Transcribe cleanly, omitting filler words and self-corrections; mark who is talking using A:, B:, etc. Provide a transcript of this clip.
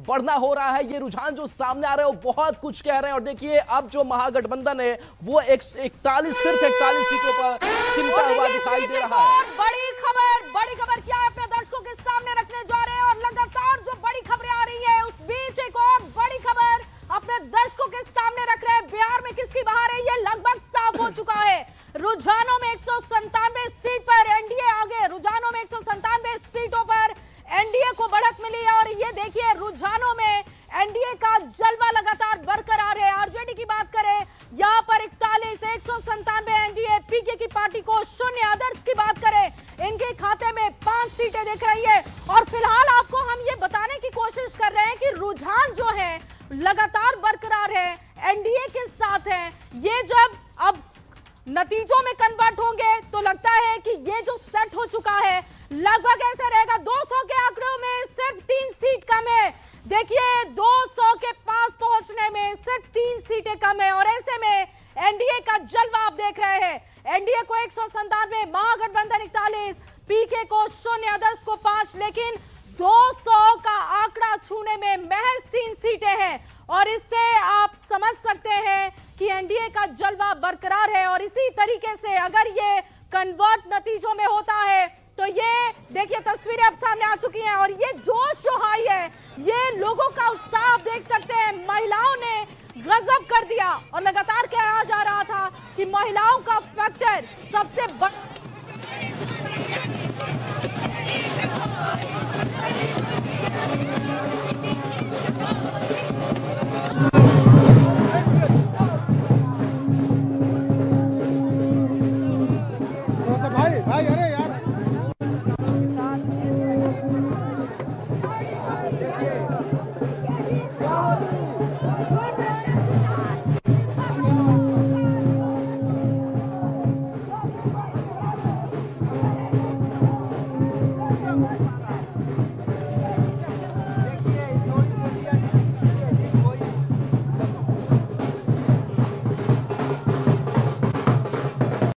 A: बढ़ना हो रहा है। ये रुझान जो सामने आ रहे हैं वो बहुत कुछ कह रहे हैं। और देखिए अब जो महागठबंधन है वो सिर्फ 41 सीटों पर सिमटा हुआ दिखाई दे रहा है।
B: बड़ी खबर क्या है अपने दर्शकों के सामने रखने जा रहे हैं और लगातार जो बड़ी खबरें आ रही है उस बीच एक और बड़ी खबर अपने दर्शकों के सामने रख रहे हैं। बिहार में किसकी बहार है ये लगभग साफ हो चुका है। रुझानों में 197 सीट पर एनडीए आगे, रुझानों में 197 सीटों पर एनडीए को बढ़त मिली है। और ये देखिए रुझानों में एनडीए का जलवा लगातार बरकरार है। आरजेडी की बात करें यहाँ पर 41, 197 एनडीए, पीके की पार्टी को 0। अदर्स की बात करें इनके खाते में 5 सीटें दिख रही है। और फिलहाल आपको हम ये बताने की कोशिश कर रहे हैं कि रुझान जो है लगातार बरकरार है, एनडीए के साथ है। ये जब अब नतीजों में कन्वर्ट होंगे तो लगता है कि ये जो सेट हो चुका है लगभग ऐसे रहेगा। 200 के आंकड़ों में सिर्फ 3 सीट कम है। देखिए 200 के पास पहुंचने में सिर्फ 3 सीटें कम है। और ऐसे में एनडीए का जलवा आप देख रहे हैं। एनडीए को 197, महागठबंधन 41, पीके को 0, अदर्स को 5, लेकिन 200 का आंकड़ा छूने में महज 3 सीटें हैं। और इससे आप समझ सकते हैं कि एनडीए का जलवा बरकरार है। और इसी तरीके से अगर ये कन्वर्ट नतीजों में होता है तो ये देखिए तस्वीरें अब सामने आ चुकी हैं। और ये जोश जो हाई है, ये लोगों का उत्साह आप देख सकते हैं। महिलाओं ने गजब कर दिया और लगातार कहा जा रहा था कि महिलाओं का फैक्टर सबसे बड़ा।